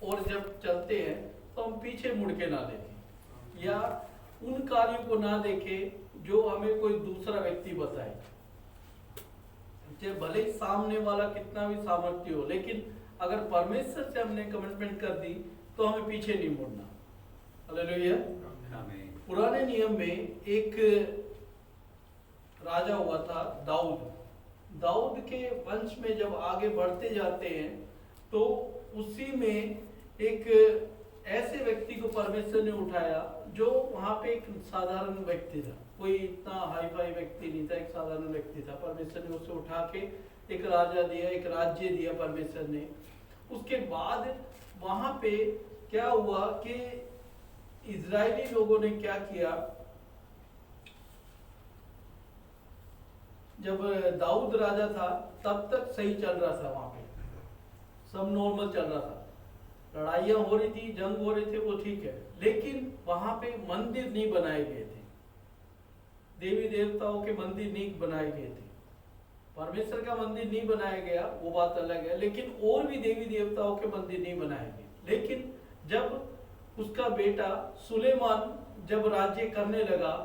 और जब चलते हैं तो हम पीछे मुड़ के ना देखें या उन कार्यों को ना देखें जो हमें कोई दूसरा व्यक्ति बताए, चाहे भले ही सामने वाला कितना भी सामर्थ्य हो, लेकिन अगर परमेश्वर से हमने कमिटमेंट कर दी तो हमें पीछे नहीं मुड़ना। हालेलुया। पुराने नियम में एक राजा हुआ था दाऊद। दाऊद के वंश में जब आगे बढ़ते जाते हैं तो उसी में एक ऐसे व्यक्ति को परमेश्वर ने उठाया जो वहां पे एक साधारण व्यक्ति था, कोई इतना हाई फाई व्यक्ति नहीं था, एक साधारण व्यक्ति था। परमेश्वर ने उसे उठा के एक राजा दिया, एक राज्य दिया परमेश्वर ने। उसके बाद वहां पे क्या हुआ कि इजरायली लोगों ने क्या किया, जब दाऊद राजा था तब तक सही चल रहा था, वहां पे सब नॉर्मल चल रहा था, लड़ाइयाँ हो रही थी, जंग हो रहे थे, वो ठीक है, लेकिन वहां पे मंदिर नहीं बनाए गए थे, देवी देवताओं के मंदिर नहीं बनाए गए थे। परमेश्वर का मंदिर नहीं बनाया गया वो बात अलग है, लेकिन और भी देवी देवताओं के मंदिर नहीं बनाए गए। लेकिन जब उसका बेटा सुलेमान जब राज्य करने लगा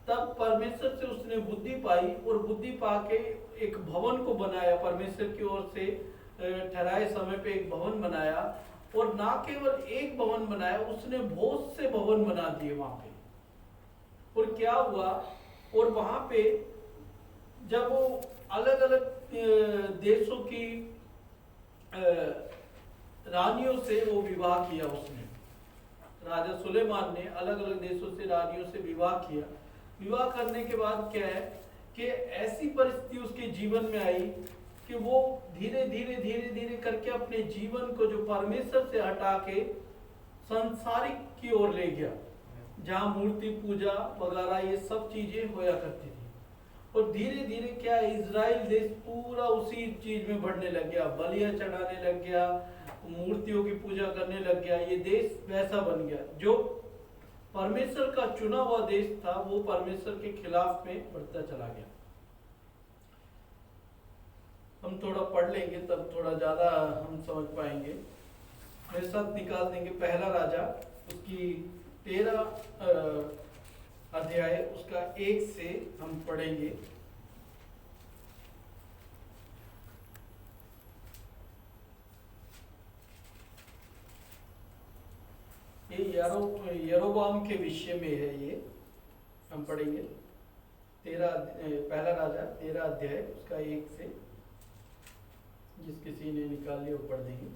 तब परमेश्वर से उसने बुद्धि पाई और बुद्धि पाके एक भवन को बनाया, परमेश्वर की ओर से ठहराए समय पे एक भवन बनाया। और ना केवल एक भवन बनाया, उसने बहुत से भवन बना दिए वहां पे। और क्या हुआ, और वहां पे जब वो अलग अलग देशों की रानियों से वो विवाह किया, उसने राजा सुलेमान ने अलग अलग देशों से रानियों से विवाह किया। विवाह करने के बाद क्या है कि ऐसी परिस्थिति उसके जीवन में आई कि वो धीरे धीरे करके अपने जीवन को जो परमेश्वर से हटा के सांसारिक की ओर ले गया, जहाँ मूर्ति पूजा वगैरह ये सब चीजें होया करती थी। और धीरे धीरे क्या इजराइल देश पूरा उसी चीज में बढ़ने लग गया, बलियां चढ़ाने लग गया, मूर्तियों की पूजा करने लग गया। ये देश वैसा बन गया, जो परमेश्वर का चुना हुआ देश था वो परमेश्वर के खिलाफ में बढ़ता चला गया। हम थोड़ा पढ़ लेंगे तब थोड़ा ज्यादा हम समझ पाएंगे। मेरे साथ निकाल देंगे पहला राजा, उसकी 13 अध्याय, उसका 1 से हम पढ़ेंगे। ये यरोबाम के विषय में है, ये हम पढ़ेंगे। पहला राजा 13 अध्याय उसका 1 से, जिस किसी ने निकाल लिया वो पढ़ देंगे।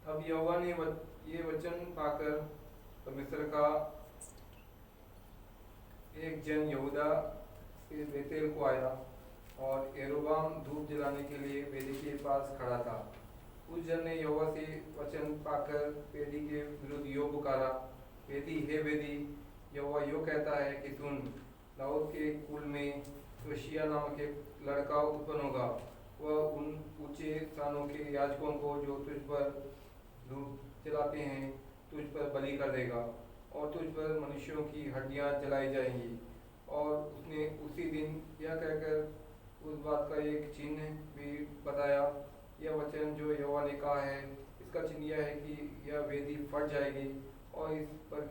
अब यहोवा ने ये वचन पाकर परमेश्वर का एक जन यहूदा से बेतेल को आया और यरोबाम धूप जलाने के लिए वेदी के पास खड़ा था। उस जन ने यहोवा से वचन पाकर वेदी के विरुद्ध यो पुकारा, वेदी हे वेदी, यहोवा यो कहता है कि सुन, दाऊद के कुल में योशिय्याह नामक एक लड़का उत्पन्न होगा। वह उन ऊंचे स्थानों के याजकों को जो तुझ पर धूप जलाते हैं तुझ पर बलि कर देगा और तुझ पर मनुष्यों की हड्डियां जलाई जाएंगी। और उसने उसी दिन यह कहकर उस बात का एक चिन्ह भी बताया, यह वचन जो यहोवा ने कहा है, इसका चिन्ह यह है कि यह वेदी फट जाएगी और इस पर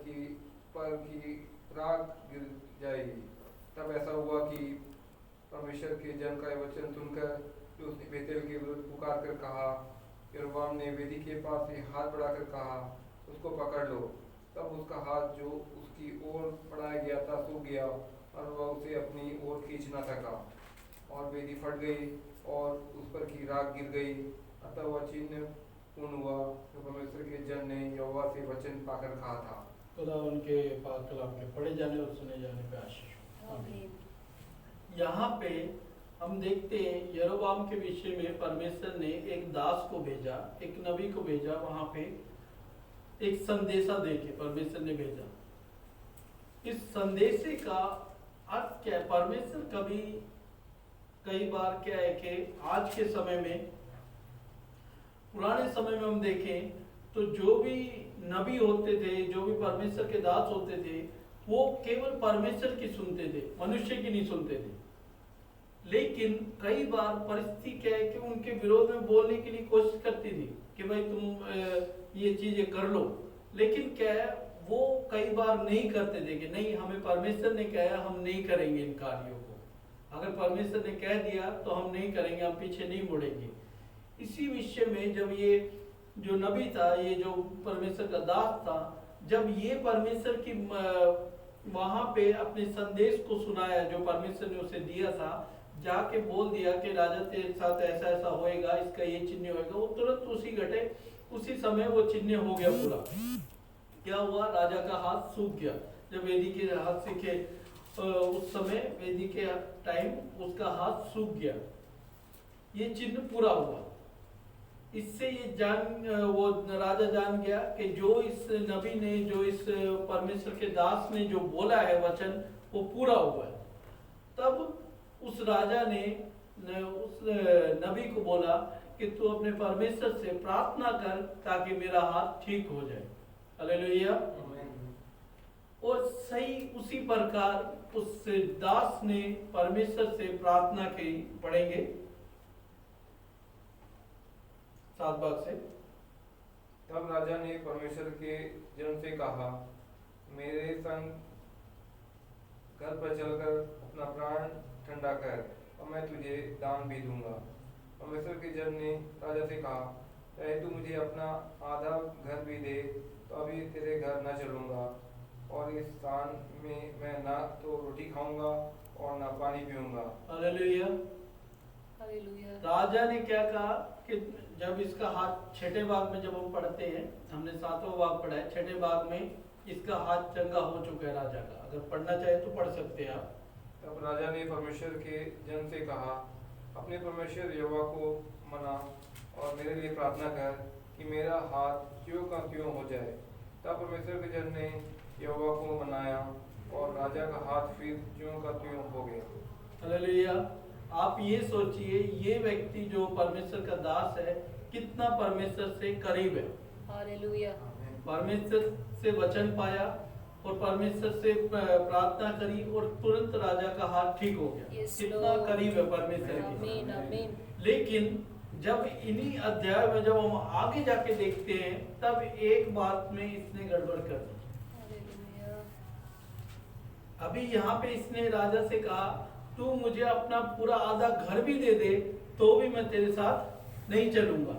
की राख गिर जाएगी। तब ऐसा हुआ कि परमेश्वर के जन का यह वचन सुनकर जो उसने बेतेल के विरुद्ध पुकार कर कहा, यरोबाम ने वेदी के पास से हाथ बढ़ाकर कहा, उसको पकड़ लो। तब उसका हाथ जो उसकी ओर बढ़ाया गया था सूख गया और वह उसे अपनी ओर खींच न सका और वेदी फट गई और उस पर की राख गिर गई। अतः वह चिन्ह पूर्ण हुआ जो परमेश्वर के जन ने यहोवा से वचन पाकर कहा था। खुदा उनके पाक कलाम के पढ़े जाने और सुने जाने पे आशीष। आमीन। यहाँ पे हम देखते हैं यरोबाम के विषय में परमेश्वर ने एक दास को भेजा, एक नबी को भेजा, वहां पे एक संदेशा देके परमेश्वर ने भेजा। इस संदेशे का अर्थ क्या है? परमेश्वर कई बार क्या है कि आज के समय में, पुराने समय में हम देखें तो जो भी नबी होते थे, जो भी परमेश्वर के दास होते थे, वो केवल परमेश्वर की सुनते थे, मनुष्य की नहीं सुनते थे। लेकिन कई बार परिस्थिति क्या है कि उनके विरोध में बोलने के लिए कोशिश करती थी, कि भाई तुम ये चीजें कर लो, लेकिन क्या है वो कई बार नहीं करते थे कि नहीं हमें परमेश्वर ने कहा है हम नहीं करेंगे इन कार्यों को। अगर परमेश्वर ने कह दिया तो हम नहीं करेंगे, हम पीछे नहीं मुड़ेंगे। इसी विषय में जब ये जो नबी था, ये जो परमेश्वर का दास था, जब ये परमेश्वर की वहां पे अपने संदेश को सुनाया जो परमेश्वर ने उसे दिया था, जाके बोल दिया कि राजा तेरे साथ ऐसा ऐसा होएगा, इसका ये चिन्ह होएगा, वो तुरंत उसी समय वो चिन्ह हो गया पूरा। क्या हुआ, राजा का हाथ सूख गया। जब वेदी के हाथ सीखे उस समय वेदी के टाइम उसका हाथ सूख गया, ये चिन्ह पूरा हुआ। इससे ये वो राजा जान गया कि जो इस नबी ने, जो इस परमेश्वर के दास ने जो बोला है वचन, वो पूरा हुआ है। तब उस राजा ने उस नबी को बोला कि तू अपने परमेश्वर से प्रार्थना कर ताकि मेरा हाथ ठीक हो जाए। हालेलुया। और सही उसी प्रकार उस दास ने परमेश्वर से प्रार्थना की। पढ़ेंगे 7 भाग से। तब राजा ने परमेश्वर के जन से कहा, मेरे संग घर पर चलकर अपना प्राण ठंडा कर और मैं तुझे दान भी दूंगा। परमेश्वर के जन ने राजा से कहा, चाहे तू मुझे अपना आधा घर भी दे तो अभी तेरे घर न चलूंगा, और इस स्थान में मैं ना तो रोटी खाऊंगा और ना पानी पीऊंगा। हालेलुया। हालेलुया। राजा ने क्या कहा कि जब इसका हाथ छठे भाग में, जब हम पढ़ते हैं, हमने 7वां भाग पढ़ा है, छठे भाग में इसका हाथ चंगा हो चुका है राजा का। अगर पढ़ना चाहे तो पढ़ सकते हैं आप। तब राजा ने परमेश्वर के जन से कहा, अपने परमेश्वर यहोवा को मना और मेरे लिए प्रार्थना कर कि मेरा हाथ क्यों का क्यों हो जाए। तब परमेश्वर के जन ने यहोवा को मनाया और राजा का हाथ फिर क्यों का क्यों हो गया। हालेलुया। आप ये सोचिए, ये व्यक्ति जो परमेश्वर का दास है कितना परमेश्वर से करीब है। हालेलुया। परमेश्वर से वचन पाया और परमेश्वर से प्रार्थना करी और तुरंत राजा का हाथ ठीक हो गया। Yes, कितना Lord. करीब है परमेश्वर आमीन की। आमीन। लेकिन जब इन्हीं अध्याय में जब हम आगे जाके देखते हैं, तब एक बात में इसने गड़बड़ कर दी। हालेलुया। अभी यहाँ पे इसने राजा से कहा, तू मुझे अपना पूरा आधा घर भी दे दे तो भी मैं तेरे साथ नहीं चलूंगा,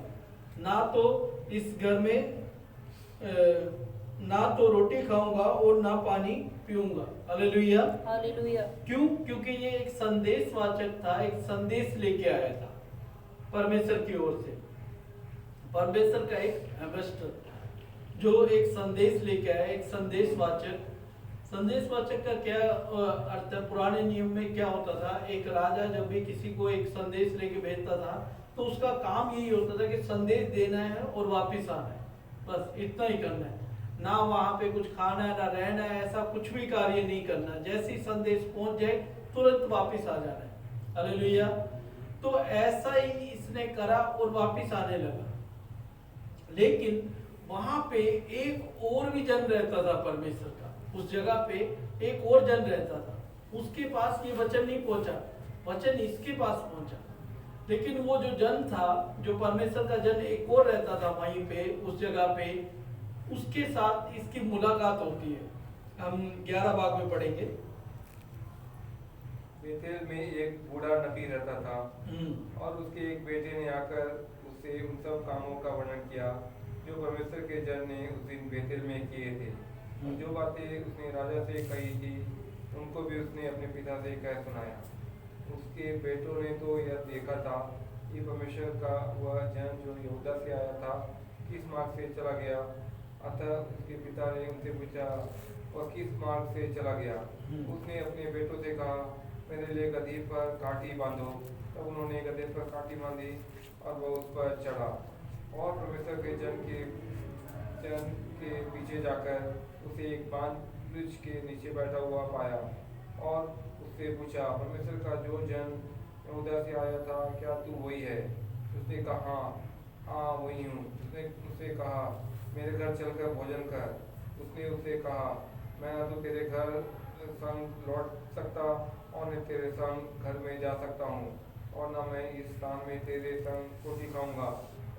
ना तो इस घर में ना तो रोटी खाऊंगा और ना पानी पीऊंगा। हालेलुया। हालेलुया। क्यों? क्योंकि ये एक संदेशवाचक था, एक संदेश लेके आया था परमेश्वर की ओर से। परमेश्वर का एक एम्बेसडर जो एक संदेश लेके आया, एक संदेशवाचक। संदेशवाचक का क्या अर्थ है? पुराने नियम में क्या होता था, एक राजा जब भी किसी को एक संदेश लेके भेजता था तो उसका काम यही होता था कि संदेश देना है और वापस आना है, बस इतना ही करना है। ना वहां पे कुछ खाना है, ना रहना है, ऐसा कुछ भी कार्य नहीं करना। जैसे ही संदेश पहुंच जाए तुरंत वापस आ जाना है। हालेलुया। तो ऐसा ही इसने करा और वापस आने लगा। लेकिन वहां पे एक और भी जन रहता था परमेश्वर का, उस जगह पे एक और जन रहता था। उसके पास ये वचन नहीं पहुंचा, वचन इसके पास पहुंचा। लेकिन वो जो जन था, जो परमेश्वर का जन एक और रहता था वहीं पे उस जगह पे, उसके साथ इसकी मुलाकात होती है। हम 11 भाग में पढ़ेंगे। बेतेल में एक बूढ़ा नबी रहता था और उसके एक बेटे ने आकर उससे उन सब कामों का वर्णन किया जो परमेश्वर के जन ने उस दिन बेतेल में किए थे। और जो बातें उसने राजा से कही थी उनको भी उसने अपने पिता से कह सुनाया। उसके बेटों ने तो यह देखा था कि परमेश्वर का वह जन जो यहूदा से आया था किस मार्ग से चला गया। अतः उसके पिता ने उनसे पूछा, वह किस मार्ग से चला गया। उसने अपने बेटों से कहा, मेरे लिए गदही पर काठी बांधो। तब उन्होंने गदहे पर काठी बांधी और वह उस पर चढ़ा और परमेश्वर के जन के पीछे जाकर उसे एक बांज वृक्ष के नीचे बैठा हुआ पाया और उससे पूछा, परमेश्वर का जो जन यहूदा से आया था, क्या तू वही है? उसने कहा, हाँ वही हूँ। उसने उससे कहा, मेरे घर चलकर भोजन कर। उसने उससे कहा, मैं न तो तेरे घर संग लौट सकता और न तेरे संग घर में जा सकता हूँ, और न मैं इस स्थान में तेरे संग रोटी खाऊंगा।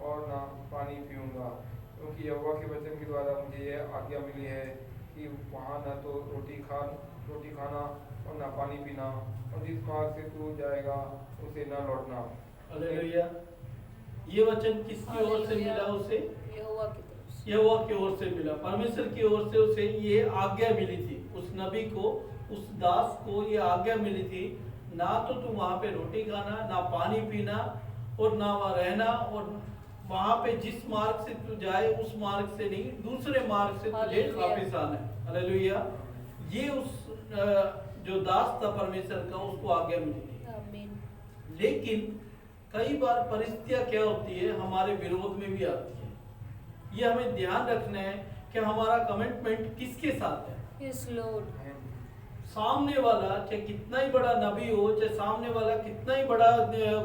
और ना पानी पीऊंगा, क्योंकि यहोवा के वचन के द्वारा मुझे यह आज्ञा मिली है कि वहाँ न तो रोटी खाना और ना पानी पीना, और जिस मार्ग से तू जाएगा उसे न लौटना। हालेलुया। ये वचन किसकी ओर से मिला उसे? यहोवा की तरफ से। यहोवा की ओर से मिला, परमेश्वर की ओर से उसे ये आज्ञा मिली थी। उस नबी को, उस दास को ये आज्ञा मिली थी, ना तो तू वहां पे रोटी खाना, ना पानी पीना, और ना वहां रहना, और वहां पे जिस मार्ग से तू जाए उस मार्ग से नहीं, दूसरे मार्ग से तुझे हालेलुया। वापस आना है। हालेलुया। ये उस जो दास था परमेश्वर का, उसको आज्ञा मिली थी। आमीन। लेकिन कई बार परिस्थितियां क्या होती है, हमारे विरोध में भी आती है। ये हमें ध्यान रखना है कि हमारा कमिटमेंट किसके साथ है। Yes Lord. सामने वाला चाहे कितना ही बड़ा नबी हो, चाहे सामने वाला कितना ही बड़ा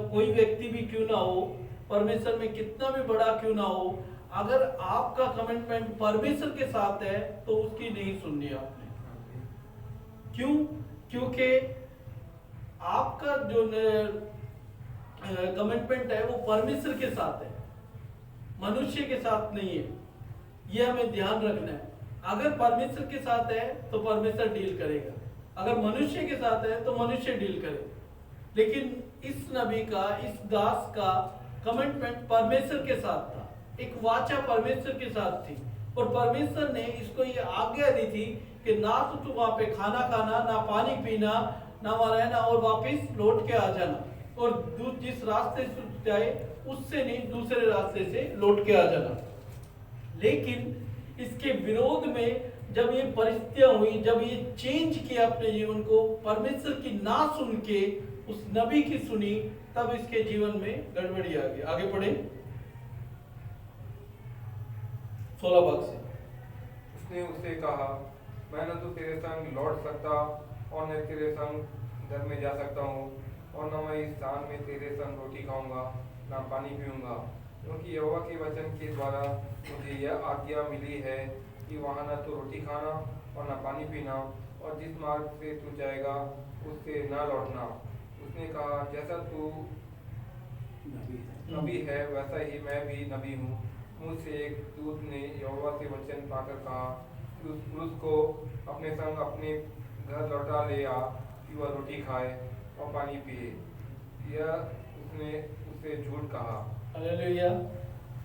कोई व्यक्ति भी क्यों ना हो, परमेश्वर में कितना भी बड़ा क्यों ना हो, अगर आपका कमिटमेंट परमेश्वर के साथ है तो उसकी नहीं सुननी आपने। क्यों? क्योंकि आपका जो कमिटमेंट है वो परमेश्वर के साथ है, मनुष्य के साथ नहीं है। ये हमें ध्यान रखना है। अगर परमेश्वर के साथ है तो परमेश्वर डील करेगा, अगर मनुष्य के साथ है तो मनुष्य डील करेगा। लेकिन इस नबी का, इस दास का कमिटमेंट परमेश्वर के साथ था, एक वाचा परमेश्वर के साथ थी, और परमेश्वर ने इसको ये आज्ञा दी थी कि ना तो तू वहां पे खाना खाना, ना पानी पीना, ना वहां रहना, और वापिस लौट के आ जाना, और जिस रास्ते से जाए उससे नहीं, दूसरे रास्ते से लौट के आ जाना। लेकिन इसके विरोध में जब ये परिस्थितियां हुई, जब ये चेंज किया अपने जीवन को, परमेश्वर की ना सुन के उस नबी की सुनी, तब इसके जीवन में गड़बड़ी आ गई। आगे पढ़े 16 भाग से। उसने उससे कहा, मैं न तो तेरे संग लौट सकता और न तेरे संग घर में जा सकता हूँ, और न मैं इस स्थान में तेरे संग रोटी खाऊंगा, ना पानी पीऊंगा, क्योंकि यहोवा के वचन के द्वारा मुझे यह आज्ञा मिली है कि वहाँ न तो रोटी खाना और न पानी पीना, और जिस मार्ग से तू जाएगा उससे न लौटना। उसने कहा, जैसा तू नबी है वैसा ही मैं भी नबी हूँ। मुझसे एक दूत ने यहोवा से वचन पाकर कहा कि उस पुरुष को अपने संग अपने घर लौटा ले आ कि वह रोटी खाए और पानी पिए। यह उसने उसे झूठ कहा। हालेलुया।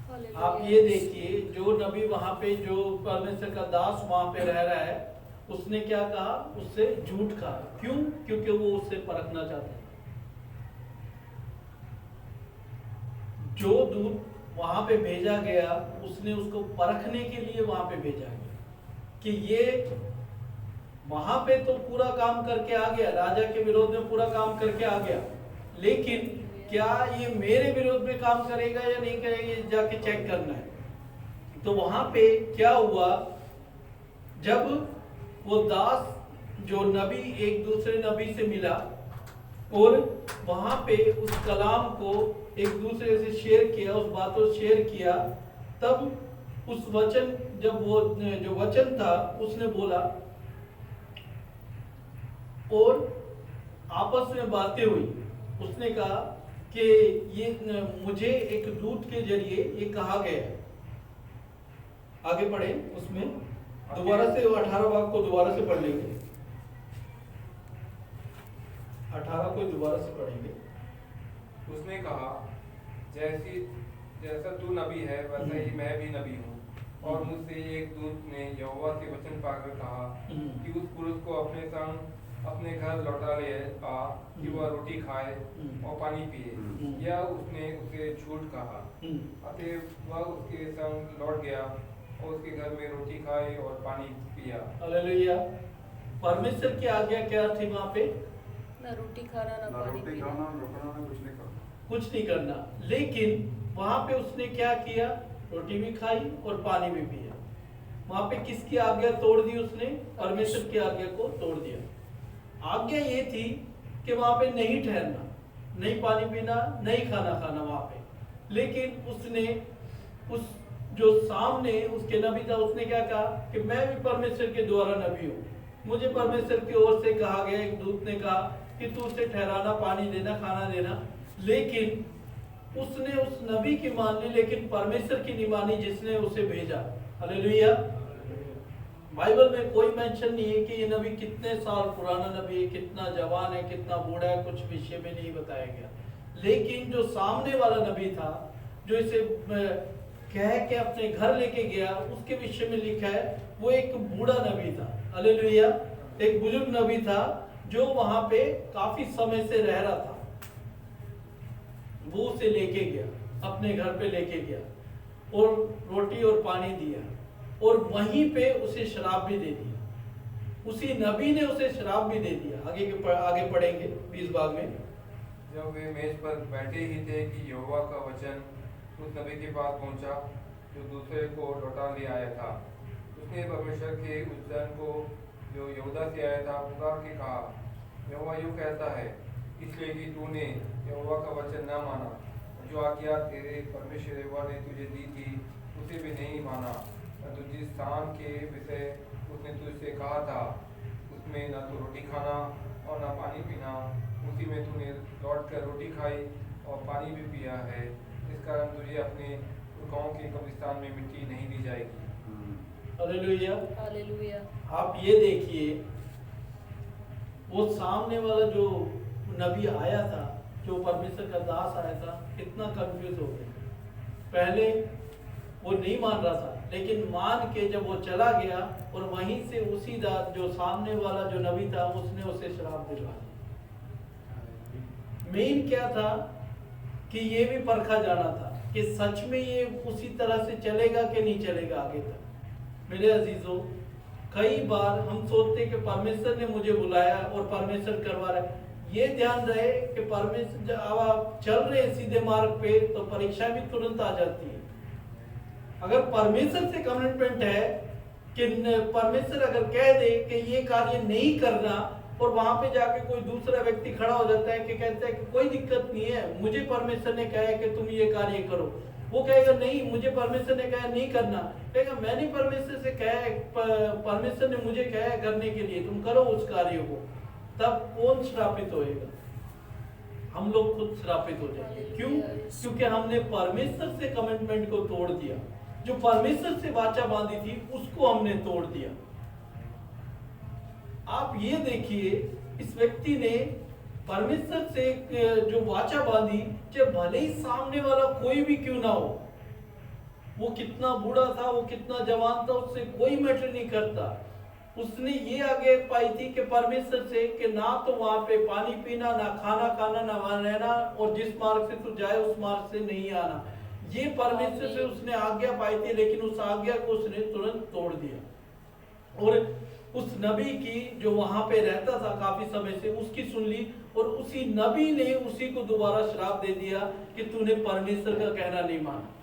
हालेलुया। आप ये देखिए, जो नबी वहां पे, जो परमेश्वर का दास वहां पे रह रहा है, उसने क्या कहा? उससे झूठ कहा। क्यों? क्योंकि वो उससे परखना चाहता था। जो दूत वहां पे भेजा गया, उसने उसको परखने के लिए वहां पे भेजा गया कि ये वहां पे तो पूरा काम करके आ गया, राजा के विरोध में पूरा काम करके आ गया, लेकिन क्या ये मेरे विरोध में काम करेगा या नहीं करेगा, ये जाके चेक करना है। तो वहां पे क्या हुआ, जब वो दास जो नबी एक दूसरे नबी से मिला और वहां पे उस कलाम को एक दूसरे से शेयर किया, उस बातों से शेयर किया, तब उस वचन, जब वो जो वचन था उसने बोला, और आपस में बातें हुई। उसने कहा कि ये मुझे एक दूत के जरिए ये कहा गया है। आगे पढ़े उसमें, दोबारा से 18 भाग को दोबारा से पढ़ लेंगे। 18 को दोबारा से पढ़ेंगे। उसने कहा, जैसा तू नबी है वैसा ही मैं भी नबी हूँ, और मुझसे एक दूत ने यहोवा से वचन पाकर कहा कि उस पुरुष को अपने संग अपने घर लौटा ले आ कि वह रोटी खाए और पानी पिए। यह उसने उसे झूठ कहा। अतः वह उसके संग लौट गया और उसके घर में रोटी खाई और पानी पिया। हालेलुया। परमेश्वर की आज्ञा क्या थी वहां पे? ना रोटी खाना, ना ना पानी रोटी पीना। खाना, ना खाना, कुछ नहीं करना। कुछ नहीं करना। लेकिन वहां पे उसने क्या किया? रोटी भी खाई और पानी भी पिया। वहां पे किसकी आज्ञा तोड़ दी उसने? परमेश्वर की आज्ञा को तोड़ दिया। आज्ञा ये थी कि वहां पे नहीं ठहरना, नहीं पानी पीना, नहीं खाना खाना वहां पे। लेकिन उसने उस जो सामने उसके नबी था, उसने क्या कहा कि मैं भी परमेश्वर के द्वारा नबी हूँ, मुझे परमेश्वर की ओर से कहा गया, एक दूत ने कहा कि तू उसे ठहराना, पानी देना, खाना देना। लेकिन उसने उस नबी की मान ली लेकिन परमेश्वर की नहीं मानी जिसने उसे भेजा। हालेलुया। बाइबल में कोई मेंशन नहीं है कि ये नबी कितने साल पुराना नबी है, कितना जवान है, कितना बूढ़ा है, कुछ विषय में नहीं बताया गया। लेकिन जो सामने वाला नबी था, जो इसे कह के अपने घर लेके गया, उसके विषय में लिखा है वो एक बूढ़ा नबी था। हालेलुया। एक बुजुर्ग नबी था जो वहां पे काफी समय से रह रहा था। वो उसे लेके गया, अपने घर पे लेके गया और रोटी और पानी दिया और वहीं पे उसे शराब भी दे दिया। उसी नबी ने उसे शराब भी दे दिया। आगे पढ़ेंगे 20 भाग में। जब वे मेज पर बैठे ही थे कि यहोवा का वचन उस नबी के पास पहुंचा जो दूसरे को लौटा ले आया था। उसने परमेश्वर के उस जन को जो यहूदा से आया था पुकार के कहा, यहोवा यूं कहता है, इसलिए कि तूने यहोवा का वचन न माना, जो आज्ञा तेरे परमेश्वर यहोवा ने तुझे दी थी उसे भी नहीं माना, परंतु जिस स्थान के विषय उसने तुझसे कहा था उसमें न तो रोटी खाना और न पानी पीना, उसी में तूने लौट कर रोटी खाई और पानी भी पिया है। इस कारण तुझे अपने पुरखाओं के कब्रिस्तान में मिट्टी नहीं दी जाएगी। हालेलुया। हालेलुया। आप ये देखिए, वो सामने वाला जो नबी आया था, जो परमेश्वर का दास आया था, कितना कंफ्यूज हो गया। पहले वो नहीं मान रहा था, लेकिन मान के जब वो चला गया और वहीं से उसी दास जो सामने वाला जो नबी था उसने उसे शराब दिलवा दी। मेन क्या था कि ये भी परखा जाना था कि सच में ये उसी तरह से चलेगा कि नहीं चलेगा आगे तक। मेरे अजीजों, कई बार हम सोचते कि परमेश्वर ने मुझे बुलाया और परमेश्वर करवा रहा है। ये ध्यान रहे कि परमेश्वर, अब आप चल रहे हैं सीधे मार्ग पे तो परीक्षा भी तुरंत आ जाती है। अगर परमेश्वर से कमिटमेंट है कि परमेश्वर अगर कह दे कि ये कार्य नहीं करना और वहां पे जाके कोई दूसरा व्यक्ति खड़ा हो जाता है कि कहता है कि कोई दिक्कत नहीं है, मुझे परमेश्वर ने कहा है कि तुम ये कार्य करो, वो कहेगा नहीं मुझे परमेश्वर ने कहा नहीं करना, कहेगा मैंने परमेश्वर से कहा है, परमेश्वर ने मुझे कहा है करने के लिए, तुम करो उस कार्य को, तब कौन श्रापित होएगा? हम लोग खुद श्रापित हो जाएंगे। क्यों? क्योंकि हमने परमेश्वर से कमिटमेंट को तोड़ दिया। जो परमेश्वर से वाचा बांधी थी उसको हमने तोड़ दिया। आप ये देखिए, इस व्यक्ति ने परमेश्वर से जो वाचा बांधी, चाहे भले ही सामने वाला कोई भी क्यों ना हो, वो कितना बूढ़ा था, वो कितना जवान था, उससे कोई मैटर नहीं करता। उसने ये आगे पाई थी कि परमेश्वर से कि ना तो वहां पे पानी पीना, ना खाना खाना, ना वहां रहना, और जिस मार्ग से तू जाए उस मार्ग से नहीं आना। ये परमेश्वर से उसने आज्ञा पाई थी, लेकिन उस आज्ञा को उसने तुरंत तोड़ दिया। और उस नबी की जो वहां पे रहता था काफी समय से, उसकी सुन ली और उसी नबी ने उसी को दोबारा श्राप दे दिया कि तूने परमेश्वर का कहना नहीं माना।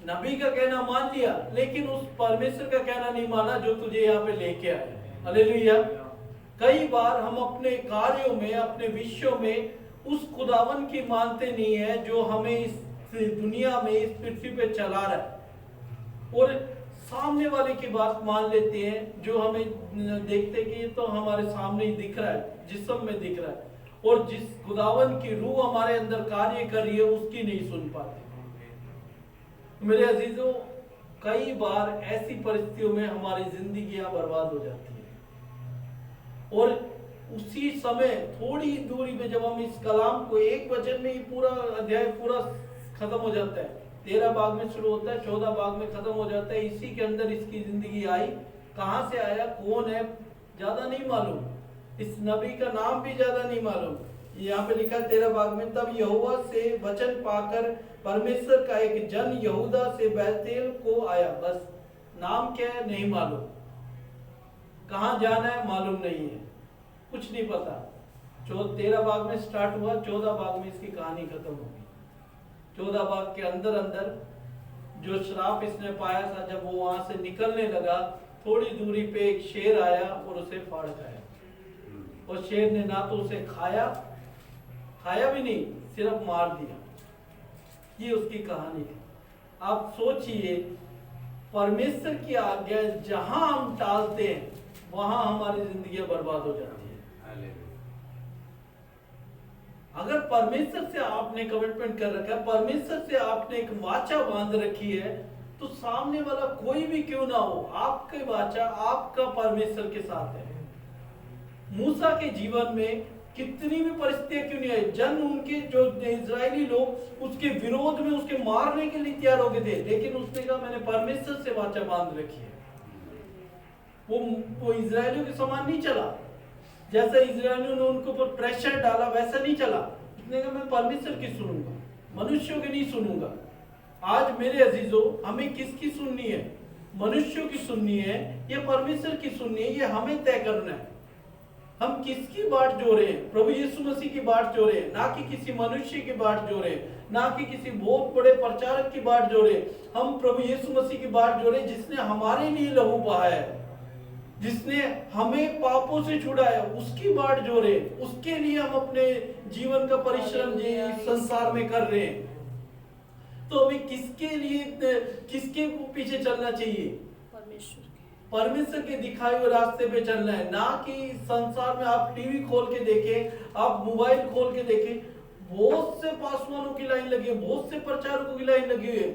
नबी का कहना मान लिया, लेकिन उस परमेश्वर का कहना नहीं माना जो तुझे यहाँ पे लेके आया। हालेलुया। कई बार हम अपने कार्यों में, अपने विषयों में उस खुदावन की मानते नहीं है जो हमें इस दुनिया में, इस पृथ्वी पे चला रहा है, और सामने वाले की बात मान लेते हैं जो हमें देखते कि ये तो हमारे सामने ही दिख रहा है, जिस्म में दिख रहा है, और जिस खुदावन की रूह हमारे अंदर कार्य कर रही है उसकी नहीं सुन पाते। मेरे अजीजों, कई बार ऐसी परिस्थितियों में हमारी जिंदगियां बर्बाद हो जाती है, और उसी समय थोड़ी दूरी पे जब हम इस कलाम को एक वचन में ही पूरा अध्याय पूरा खत्म हो जाता है, 13 भाग में शुरू होता है, 14 भाग में खत्म हो जाता है, इसी के अंदर इसकी जिंदगी आई, कहां से आया, कौन है, ज्यादा नहीं मालूम, इस नबी का नाम भी ज्यादा नहीं मालूम। यहाँ पे लिखा 13 भाग में, तब यहोवा से वचन पाकर परमेश्वर का एक जन यहूदा से बैतेल को आया। बस नाम क्या है नहीं मालूम, कहां जाना है मालूम नहीं है, कुछ नहीं पता। 13 भाग में स्टार्ट हुआ, 14 भाग में इसकी कहानी खत्म होगी। 14 भाग के अंदर अंदर जो श्राप इसने पाया था, जब वो वहां से निकलने लगा, थोड़ी दूरी पे एक शेर आया और उसे फाड़ खाया। और शेर ने ना तो उसे खाया भी नहीं, सिर्फ मार दिया। ये उसकी कहानी है। आप सोचिए, परमेश्वर की आज्ञा जहां हम टालते हैं वहां हमारी जिंदगी बर्बाद हो जाती है। अगर परमेश्वर से आपने कमिटमेंट कर रखा है, परमेश्वर से आपने एक वाचा बांध रखी है, तो सामने वाला कोई भी क्यों ना हो, आपके वाचा आपका परमेश्वर के साथ है। मूसा के जीवन में कितनी भी परिस्थितियां क्यों नहीं आई, जन उनके जो इजरायली लोग उसके विरोध में उसके मारने के लिए तैयार हो गए थे, लेकिन उसने कहा मैंने परमेश्वर से वाचा बांध रखी है। वो इजरायलियों के समान नहीं चला, जैसा इजरायलियों ने उनको ऊपर प्रेशर डाला वैसा नहीं चला। उसने कहा मैं परमेश्वर की सुनूंगा, मनुष्यों की नहीं सुनूंगा। आज मेरे अजीजों, हमें किसकी सुननी है? मनुष्यों की सुननी है या परमेश्वर की सुननी है? ये हमें तय करना है। हम किसकी बाट जो रहे हैं? प्रभु यीशु मसीह की बाट जो रहे हैं, ना कि किसी मनुष्य की बाट जो रहे हैं, ना कि किसी बहुत बड़े प्रचारक की बाट जो रहे। हम प्रभु यीशु मसीह की बाट जो रहे, जिसने हमारे लिए लहू बहाया है, जिसने हमें पापों से छुड़ाया, उसकी बाट जो रहे, उसके लिए हम अपने जीवन का परिश्रम संसार में कर रहे हैं। तो हमें किसके लिए, किसके पीछे चलना चाहिए? परमेश्वर के दिखाए हुए रास्ते पे चलना है, ना कि संसार में आप टीवी खोल के देखें, आप मोबाइल खोल के देखें, बहुत से पासवानों की लाइन लगी है, बहुत से प्रचारकों की लाइन लगी हुई है।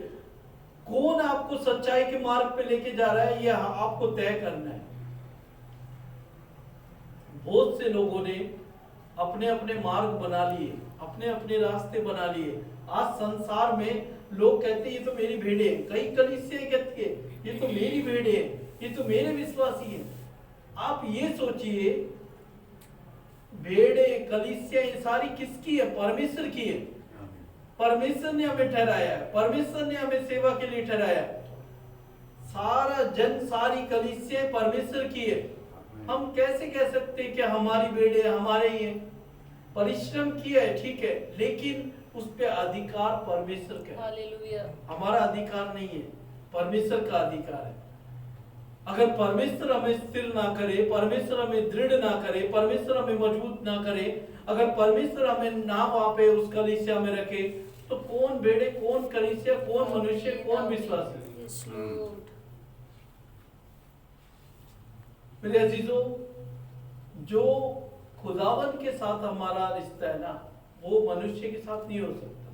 कौन आपको सच्चाई के मार्ग पे लेके जा रहा है, यह आपको तय करना है। बहुत से लोगों ने अपने अपने मार्ग बना लिए, अपने अपने रास्ते बना लिए। आज संसार में लोग कहते हैं ये तो मेरी भेड़े हैं, कई कलीसियाएं कहती है ये तो मेरी भेड़े हैं, ये तो मेरे विश्वासी हैं। आप ये सोचिए, भेड़े कलीसिया ये सारी किसकी है? परमेश्वर की है। परमेश्वर ने हमें ठहराया है, परमेश्वर ने हमें सेवा के लिए ठहराया है। सारा जन, सारी कलीसिया परमेश्वर की है। हम कैसे कह सकते हैं कि हमारी भेड़े हमारे ही हैं? परिश्रम किया है ठीक है, लेकिन उस पे अधिकार परमेश्वर का है। हालेलुया। हमारा अधिकार नहीं है, परमेश्वर का अधिकार है। अगर परमेश्वर हमें स्थिर ना करे, परमेश्वर हमें दृढ़ ना करे, परमेश्वर हमें मजबूत ना करे, अगर परमेश्वर हमें ना वहां पे उस कलीसिया में रखे, तो कौन भेड़े, कौन कलीसिया, कौन मनुष्य, कौन विश्वासी? मेरे अजीजों, जो खुदावन के साथ हमारा रिश्ता है ना, वो मनुष्य के साथ नहीं हो सकता।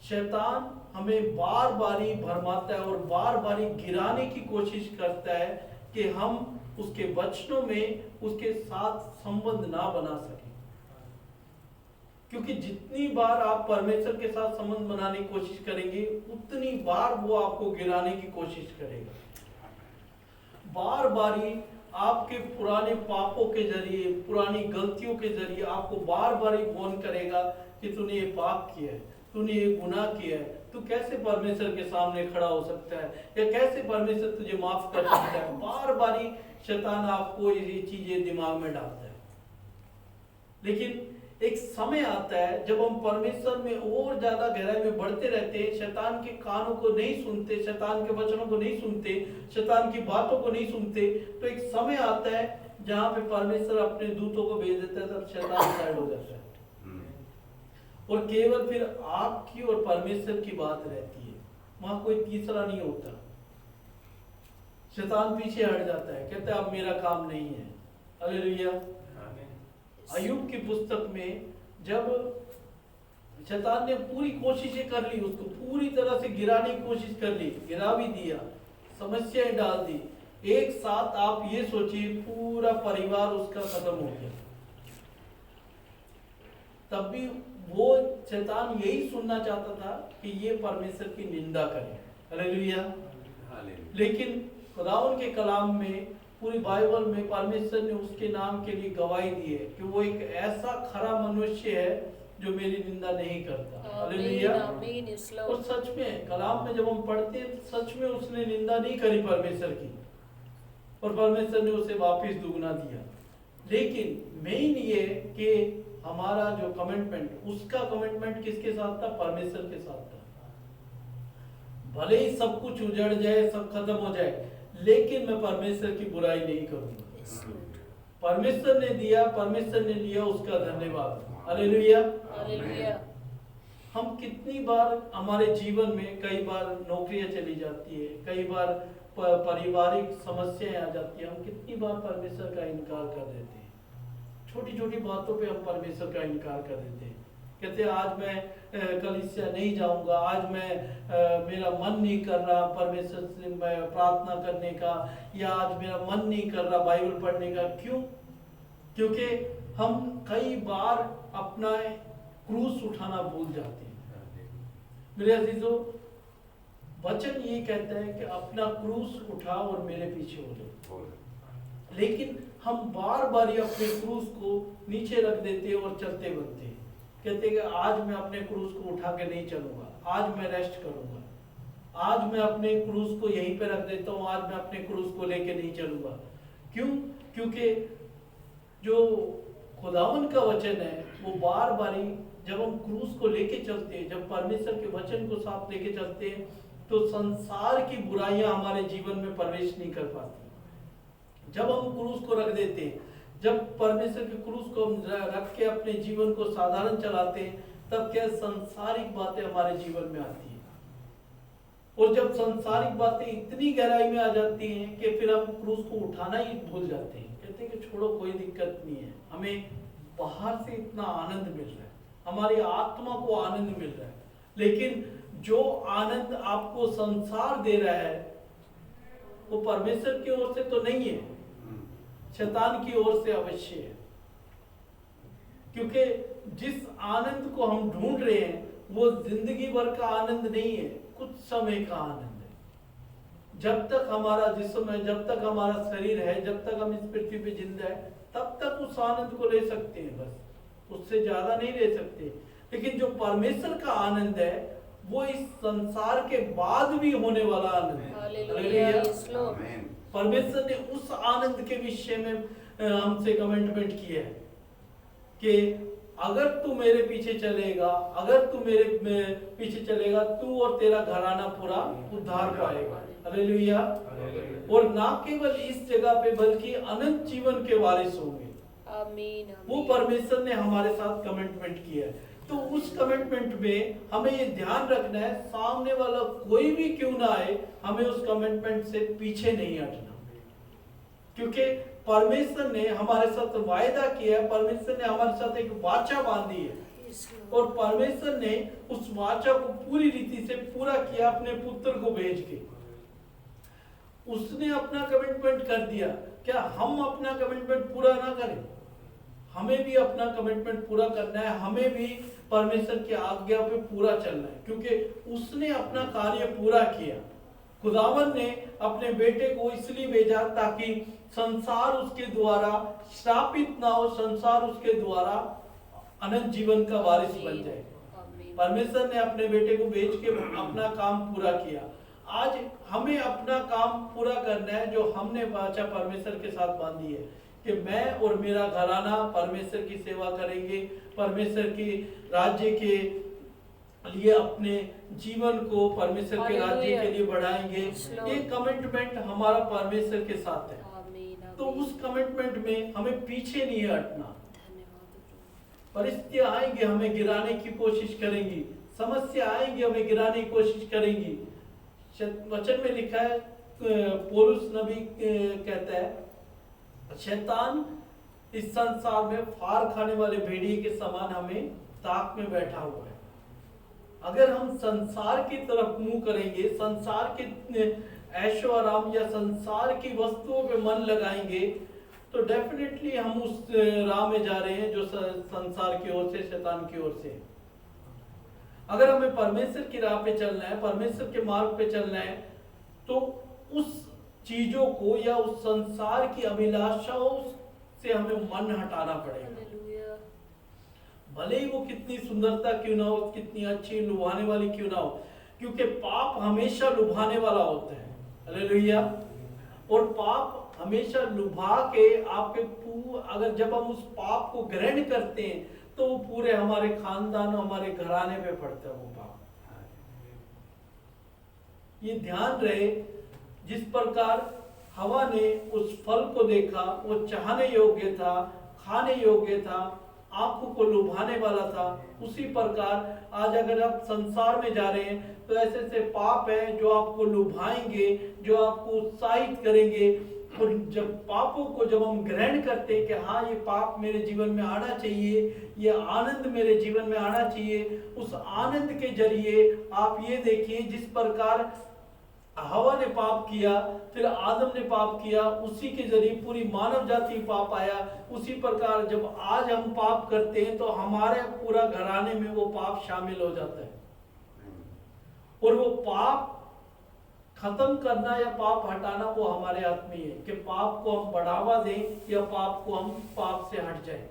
शैतान हमें बार बारी भरमाता है और बार बारी गिराने की कोशिश करता है कि हम उसके वचनों में उसके साथ संबंध ना बना सके। क्योंकि जितनी बार आप परमेश्वर के साथ संबंध बनाने की कोशिश करेंगे, उतनी बार वो आपको गिराने की कोशिश करेगा। बार बारी आपके पुराने पापों के जरिए, पुरानी गलतियों के जरिए आपको बार बार फोन करेगा कि तूने ये पाप किया है, तूने ये गुनाह किया है, तू कैसे परमेश्वर के सामने खड़ा हो सकता है, या कैसे परमेश्वर तुझे माफ कर सकता है। बार बारी शैतान आपको ये चीजें दिमाग में डालता है। लेकिन एक समय आता है जब हम परमेश्वर में और ज्यादा गहराई में बढ़ते रहते हैं, शैतान के कानों को नहीं सुनते, शैतान के वचनों को नहीं सुनते, शैतान की बातों को नहीं सुनते, तो एक समय आता है जहां पे परमेश्वर अपने दूतों को भेज देता है, तब शैतान साइड हो जाता है और केवल फिर आपकी और परमेश्वर की बात रहती है। वहां कोई तीसरा नहीं होता। शैतान पीछे हट जाता है, कहता है अब मेरा काम नहीं है। हालेलुया। अय्यूब की पुस्तक में जब शैतान ने पूरी कोशिशें कर ली, उसको पूरी तरह से गिराने की कोशिश कर ली, गिरा भी दिया, समस्याएं डाल दी, एक साथ आप ये सोचिए पूरा परिवार उसका खत्म हो गया। तब भी वो शैतान यही सुनना चाहता था कि ये परमेश्वर की निंदा करे। हालेलुया। लेकिन खुदावन के कलाम में, पूरी बाइबल में परमेश्वर ने उसके नाम के लिए गवाही दी है कि वो एक ऐसा खरा मनुष्य है जो मेरी निंदा नहीं करता। हालेलुया। और सच में कलाम में जब हम पढ़ते हैं, सच में उसने निंदा नहीं करी परमेश्वर की, और परमेश्वर ने उसे वापस दुगना दिया। लेकिन मेन ये कि हमारा जो कमिटमेंट, उसका कमिटमेंट किसके साथ था? परमेश्वर के साथ था। भले ही सब कुछ उजड़ जाए, सब खत्म हो जाए, लेकिन मैं परमेश्वर की बुराई नहीं करूंगा। परमेश्वर ने दिया, परमेश्वर ने लिया, उसका धन्यवाद। हालेलुया। हालेलुया। हम कितनी बार हमारे जीवन में, कई बार नौकरियां चली जाती है, कई बार पारिवारिक समस्याएं आ जाती है, हम कितनी बार परमेश्वर का इनकार कर देते हैं। छोटी छोटी बातों पे हम परमेश्वर का इनकार कर देते हैं। कहते हैं आज मैं कलीसिया नहीं जाऊंगा, आज मैं मेरा मन नहीं कर रहा परमेश्वर से मैं प्रार्थना करने का, या आज मेरा मन नहीं कर रहा बाइबल पढ़ने का। क्यों? क्योंकि हम कई बार अपना क्रूस उठाना भूल जाते हैं। मेरे अजीजों, वचन ये कहता है कि अपना क्रूस उठाओ और मेरे पीछे हो जाओ, लेकिन हम बार बार ही अपने क्रूस को नीचे रख देते हैं और चलते बनते हैं। कहते हैं कि आज मैं अपने क्रूस को उठा के नहीं चलूंगा, आज मैं रेस्ट करूंगा, आज मैं अपने क्रूस को यहीं पे रख देता हूँ, आज मैं अपने क्रूस को लेके नहीं चलूंगा। क्यों? क्योंकि जो खुदावन का वचन है वो बार बार ही जब हम क्रूस को लेके चलते हैं, जब परमेश्वर के वचन को साथ लेके चलते हैं, तो संसार की बुराइयां हमारे जीवन में प्रवेश नहीं कर पाती। जब हम क्रूस को रख देते हैं, जब परमेश्वर के क्रूस को हम रख के अपने जीवन को साधारण चलाते हैं, तब क्या संसारिक बातें हमारे जीवन में आती हैं। और जब संसारिक बातें इतनी गहराई में आ जाती हैं कि फिर हम क्रूस को उठाना ही भूल जाते हैं। कहते हैं कि छोड़ो, कोई दिक्कत नहीं है, हमें बाहर से इतना आनंद मिल रहा है, हमारी आत्मा को आनंद मिल रहा है, लेकिन जो आनंद आपको संसार दे रहा है वो परमेश्वर की ओर से तो नहीं है, शैतान की ओर से अवश्य है। क्योंकि जिस आनंद को हम ढूंढ रहे हैं वो जिंदगी भर का आनंद नहीं है, कुछ समय का आनंद है। जब तक हमारा जिस्म है, जब तक हमारा शरीर है, जब तक हम इस पृथ्वी पे जिंदा है, तब तक उस आनंद को ले सकते हैं, बस उससे ज्यादा नहीं ले सकते। लेकिन जो परमेश्वर का आनंद है वो इस संसार के बाद भी होने वाला आनंद है। Hallelujah, yes Lord. परमेश्वर ने उस आनंद के विषय में हमसे कमिटमेंट किया है कि अगर तू मेरे पीछे चलेगा, अगर तू मेरे पीछे चलेगा, तू और तेरा घराना पूरा उद्धार पाएगा। हालेलुया। और ना केवल इस जगह पे बल्कि अनंत जीवन के वारिस होंगे। आमीन। वो परमेश्वर ने हमारे साथ कमिटमेंट किया है। तो उस कमिटमेंट में हमें ये ध्यान रखना है, सामने वाला कोई भी क्यों ना आए, हमें उस कमिटमेंट से पीछे नहीं हटना। क्योंकि परमेश्वर ने हमारे साथ वायदा किया है, परमेश्वर ने हमारे साथ एक वाचा बांधी है, और परमेश्वर ने उस वाचा को पूरी रीति से पूरा किया अपने पुत्र को भेज के। उसने अपना कमिटमेंट कर दिया, क्या हम अपना कमिटमेंट पूरा ना करें? हमें भी अपना कमिटमेंट पूरा करना है, हमें भी परमेश्वर की आज्ञा पे पूरा चलना है, क्योंकि उसने अपना कार्य पूरा किया। खुदावन ने अपने बेटे को इसलिए भेजा ताकि संसार उसके द्वारा श्रापित ना हो, संसार उसके द्वारा अनंत जीवन का वारिस बन जाए। परमेश्वर ने अपने बेटे को भेज के अपना काम पूरा किया। आज हमें अपना काम पूरा करना है, जो हमने वाचा परमेश्वर के साथ बांधी है कि मैं और मेरा घराना परमेश्वर की सेवा करेंगे, परमेश्वर के राज्य के लिए अपने जीवन को परमेश्वर के राज्य के लिए बढ़ाएंगे। ये कमिटमेंट हमारा परमेश्वर के साथ है। तो उस कमिटमेंट में हमें पीछे नहीं हटना। परिस्थितियां आएंगी, हमें गिराने की कोशिश करेंगी, समस्या आएंगी, हमें गिराने की कोशिश करेंगी। वचन में लिखा है, पौलुस नबी कहता है, शैतान इस संसार में फार खाने वाले भेड़िए के समान हमें ताक में बैठा हुआ है। अगर हम संसार की तरफ मुंह करेंगे, संसार के ऐशो आराम या संसार की वस्तुओं पे मन लगाएंगे, तो डेफिनेटली हम उस राह में जा रहे हैं जो संसार की ओर से, शैतान की ओर से। अगर हमें परमेश्वर की राह पे चलना है, परमेश्वर के मार्ग पे चलना है, तो उस चीजों को या उस संसार की अभिलाषाओं से हमें मन हटाना पड़ेगा। भले ही वो कितनी सुंदरता क्यों ना हो, कितनी अच्छी लुभाने वाली क्यों ना हो, क्योंकि पाप हमेशा लुभाने वाला होता है। हालेलुया। और पाप हमेशा लुभा के आपके अगर जब हम उस पाप को ग्रहण करते हैं तो वो पूरे हमारे खानदान, हमारे घराने पे पड़ता है वो पाप। ये ध्यान रहे, जिस प्रकार हवा ने उस फल को देखा, वो चाहने योग्य था, खाने योग्य था, आंखों को लुभाने वाला था, उसी प्रकार आज अगर आप संसार में जा रहे हैं तो ऐसे ऐसे पाप हैं जो आपको लुभाएंगे, जो आपको उत्साहित करेंगे। और जब पापों को जब हम ग्रहण करते हैं कि हाँ ये पाप मेरे जीवन में आना चाहिए, ये आनंद मेरे जीवन में आना चाहिए, उस आनंद के जरिए आप ये देखिए जिस प्रकार हवा ने पाप किया, फिर आदम ने पाप किया, उसी के जरिए पूरी मानव जाति पाप आया। उसी प्रकार जब आज हम पाप करते हैं तो हमारे पूरा घराने में वो पाप शामिल हो जाता है। और वो पाप खत्म करना या पाप हटाना वो हमारे हाथ में है कि पाप को हम बढ़ावा दें या पाप को हम पाप से हट जाए।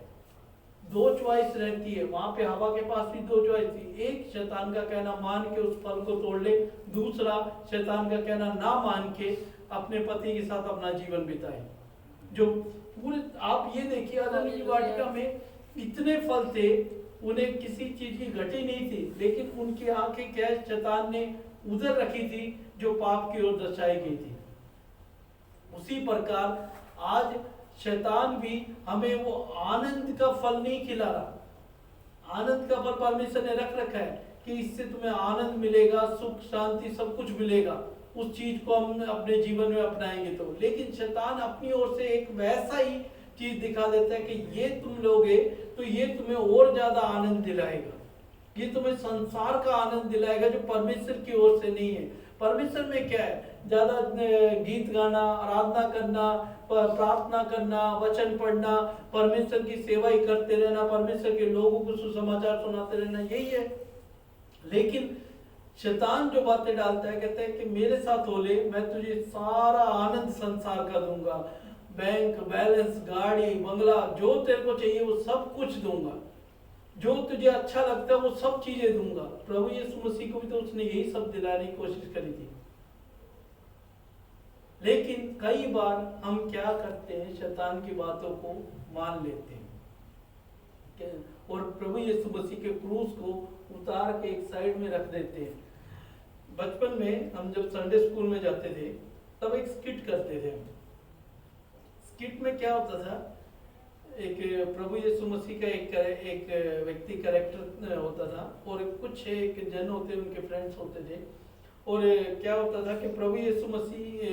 दो चॉइस रहती है, वहां पे हवा के पास भी दो चॉइस थी। एक शैतान का कहना मान के उस फल को तोड़ ले, दूसरा शैतान का कहना ना मान के अपने पति के साथ अपना जीवन बिताए। जो पूरे आप ये देखिए आदम की वाटिका में इतने फल थे, उन्हें किसी चीज की घटी नहीं थी, लेकिन उनकी आंखें क्या शैतान ने उधर रखी थी जो पाप की ओर दर्शाई गई थी। उसी प्रकार आज शैतान भी हमें वो आनंद का फल नहीं खिला रहा। आनंद का फल परमेश्वर ने रख रखा है कि इससे तुम्हें आनंद मिलेगा, सुख शांति सब कुछ मिलेगा, उस चीज को हम अपने जीवन में अपनाएंगे तो। लेकिन शैतान अपनी ओर से एक वैसा ही चीज दिखा देता है कि ये तुम लोगे तो ये तुम्हें और ज्यादा आनंद दिलाएगा, ये तुम्हें संसार का आनंद दिलाएगा जो परमेश्वर की ओर से नहीं है। परमेश्वर में क्या है? ज्यादा गीत गाना, आराधना करना, प्रार्थना करना, वचन पढ़ना, परमेश्वर की सेवा ही करते रहना, परमेश्वर के लोगों को सुसमाचार सुनाते रहना, यही है। लेकिन शैतान जो बातें डालता है, कहता है कि मेरे साथ हो ले, मैं तुझे सारा आनंद संसार का दूंगा, बैंक बैलेंस, गाड़ी बंगला, जो तेरे को चाहिए वो सब कुछ दूंगा, जो तुझे अच्छा लगता है वो सब चीजें दूंगा। प्रभु यीशु मसीह को भी तो उसने यही सब दिलाने की कोशिश करी थी। लेकिन कई बार हम क्या करते हैं, शैतान की बातों को मान लेते हैं और प्रभु यीशु मसीह के क्रूस को उतार के एक साइड में रख देते हैं। बचपन में हम जब संडे स्कूल में जाते थे तब एक स्किट करते थे। स्किट में क्या होता था, एक प्रभु यीशु मसीह का एक व्यक्ति कैरेक्टर होता था और कुछ एक जन होते, उनके फ्रेंड्स होते थे। और क्या होता था कि प्रभु यीशु मसीह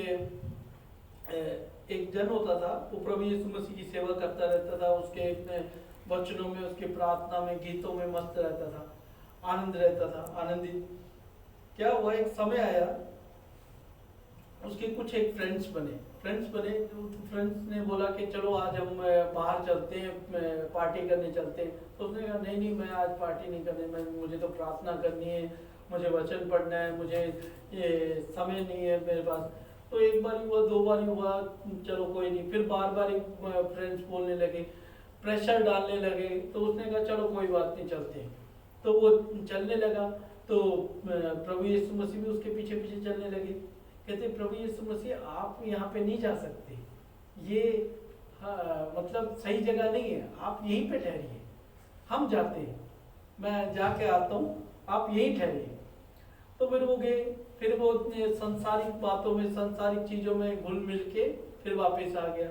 एक जन होता था, वो प्रभु यीशु मसीह की सेवा करता रहता था, उसके वचनों में, उसके प्रार्थना में, गीतों में मस्त रहता था, आनंद रहता था, आनंदित। क्या हुआ, एक समय आया उसके कुछ एक फ्रेंड्स बने। तो फ्रेंड्स ने बोला कि चलो आज हम बाहर चलते हैं, पार्टी करने चलते हैं। तो उसने कहा नहीं मैं आज पार्टी नहीं करनी, मुझे तो प्रार्थना करनी है, मुझे वचन पढ़ना है, मुझे ये समय नहीं है मेरे पास। तो एक बार हुआ, दो बार हुआ, चलो कोई नहीं। फिर बार बार फ्रेंड्स बोलने लगे, प्रेशर डालने लगे। तो उसने कहा चलो कोई बात नहीं, चलते हैं। तो वो चलने लगा तो प्रभु यीशु मसीह भी उसके पीछे पीछे चलने लगे। कहते प्रभु यीशु मसीह आप यहाँ पे नहीं जा सकते, ये मतलब सही जगह नहीं है, आप यहीं पे ठहरिए, हम जाते हैं, मैं जाके आता हूँ, आप यहीं ठहरिए। तो फिर वो गए, फिर वो संसारिक बातों में, संसारिक चीजों में घुल मिल के फिर वापस आ गया।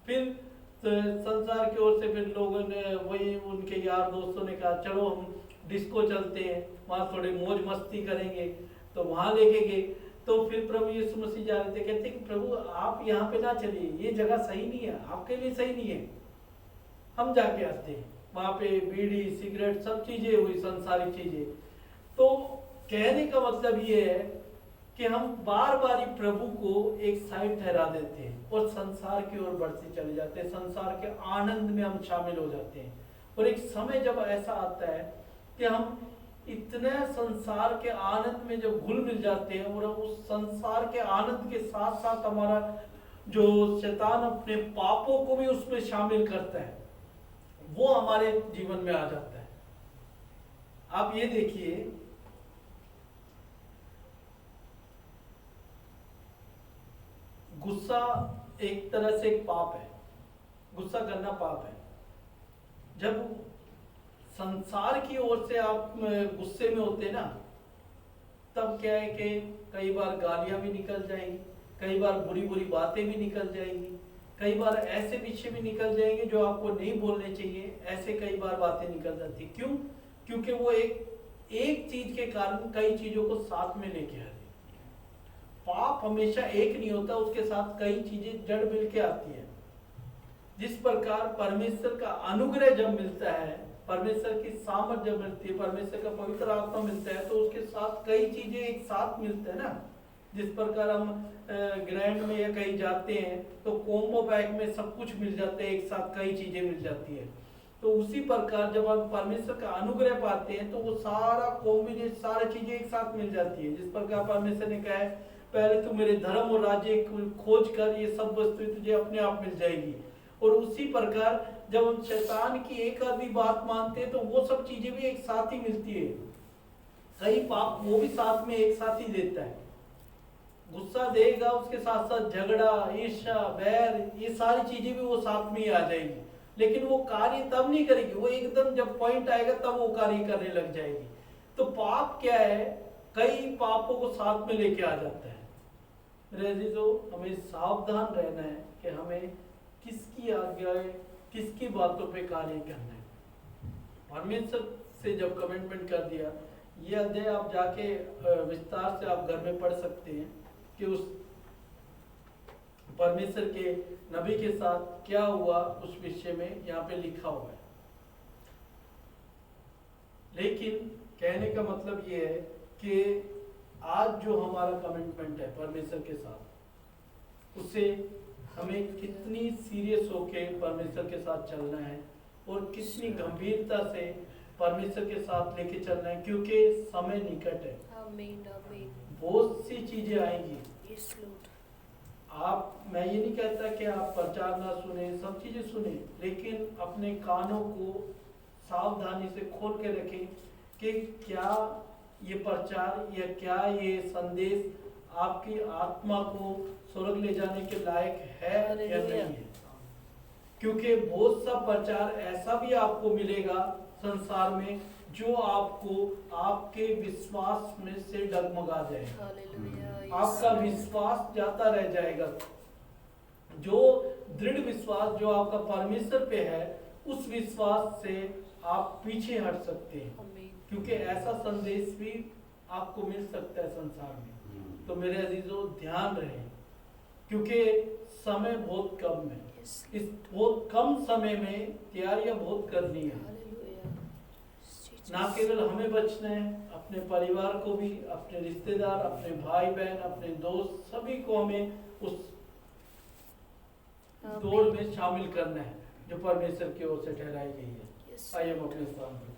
फिर संसार की ओर से फिर लोगों ने, वही उनके यार दोस्तों ने कहा चलो हम डिस्को चलते हैं, वहाँ थोड़ी मौज मस्ती करेंगे। तो वहाँ लेके गए। तो फिर प्रभु यीशु मसीह जा रहे थे, कहते कि प्रभु आप यहाँ पे ना चलिए, ये जगह सही नहीं है, आपके लिए सही नहीं है, हम जाके आते हैं। वहाँ पे बीड़ी सिगरेट सब चीजें हुई, संसारिक चीजें। तो कहने का मतलब ये है कि हम बार बार ही प्रभु को एक साइड ठहरा देते हैं और संसार की ओर बढ़ते चले जाते हैं, संसार के आनंद में हम शामिल हो जाते हैं। और एक समय जब ऐसा आता है कि हम इतने संसार के आनंद में जब घुल मिल जाते हैं और उस संसार के आनंद के साथ साथ हमारा जो शैतान अपने पापों को भी उसमें शामिल करता है, वो हमारे जीवन में आ जाता है। आप ये देखिए, गुस्सा एक तरह से एक पाप है, गुस्सा करना पाप है। जब संसार की ओर से आप गुस्से में होते ना, तब क्या है कि कई बार गालियां भी निकल जाएंगी, कई बार बुरी बुरी बातें भी निकल जाएंगी, कई बार ऐसे विषय भी निकल जाएंगे जो आपको नहीं बोलने चाहिए, ऐसे कई बार बातें निकल जाती। क्यों? क्योंकि वो एक चीज के कारण कई चीजों को साथ में लेके आ रही है। पाप हमेशा एक नहीं होता, उसके साथ कई चीजें जड़ मिल के आती है। जिस प्रकार परमेश्वर का अनुग्रह जब मिलता है, परमेश्वर की सामर्थ जब मिलती है, परमेश्वर का पवित्र आत्मा मिलता है, तो उसके साथ कई चीजें एक साथ मिलते हैं ना। जिस प्रकार हम ग्रैंड में या कहीं जाते हैं तो कॉम्बो पैक में सब कुछ मिल जाता है, एक साथ कई चीजें मिल जाती है। तो उसी प्रकार जब हम परमेश्वर का अनुग्रह पाते हैं तो वो सारा कॉम्बिनेशन, सारी चीजें एक साथ मिल जाती है। जिस प्रकार परमेश्वर ने कहा है, पहले तू मेरे धर्म और राज्य खोज कर, ये सब वस्तुएं तुझे अपने आप मिल जाएगी। और उसी प्रकार जब हम शैतान की एक आधी बात मानते हैं तो वो सब चीजें भी एक साथ ही मिलती है। कई पाप वो भी साथ में एक साथ ही देता है। गुस्सा देगा, उसके साथ साथ झगड़ा, ईर्ष्या, बैर, ये सारी चीजें भी वो साथ में ही आ जाएगी। लेकिन वो कार्य तब नहीं करेगी, वो एकदम जब पॉइंट आएगा तब वो कार्य करने लग जाएगी। तो पाप क्या है? कई पापों को साथ में लेके आ जाता है। मेरे अजीजों, हमें सावधान रहना है कि हमें किसकी आज्ञाएं, किसकी बातों पे कार्य करना है। परमेश्वर से जब कमिटमेंट कर दिया, ये अध्याय आप जाके विस्तार से आप घर में पढ़ सकते हैं कि उस परमेश्वर के नबी के साथ क्या हुआ, उस विषय में यहाँ पे लिखा हुआ है। लेकिन कहने का मतलब ये है कि आज जो हमारा कमिटमेंट है परमेश्वर के साथ, उसे हमें कितनी सीरियस होके परमेश्वर के साथ चलना है और कितनी गंभीरता से परमेश्वर के साथ लेके चलना है, क्योंकि समय निकट है। आमीन आमीन। बहुत सी चीजें आएंगी। Yes Lord. मैं ये नहीं कहता कि आप प्रचार ना सुने, सब चीजें सुने, लेकिन अपने कानों को सावधानी से खोल के रखें कि क्या ये प्रचार या क्या ये संदेश आपकी आत्मा को स्वर्ग ले जाने के लायक है या नहीं है। क्योंकि बहुत सा प्रचार ऐसा भी आपको मिलेगा संसार में जो आपको आपके विश्वास में से डगमगा जाएगा। हालेलुया। आपका विश्वास जाता रह जाएगा। जो दृढ़ विश्वास जो आपका परमेश्वर पे है, उस विश्वास से आप पीछे हट सकते हैं, आमीन। क्योंकि ऐसा संदेश भी आपको मिल सकता है संसार में। तो मेरे अजीजों, ध्यान रहे, क्योंकि समय बहुत कम है। इस बहुत कम समय में तैयारियां बहुत करनी है। हालेलुया। ना केवल हमें बचना है, अपने परिवार को भी, अपने रिश्तेदार, अपने भाई बहन, अपने दोस्त, सभी को हमें उस दौड़ में शामिल करना है जो परमेश्वर की ओर से ठहराई गई है। आइए हम अपने स्थान पर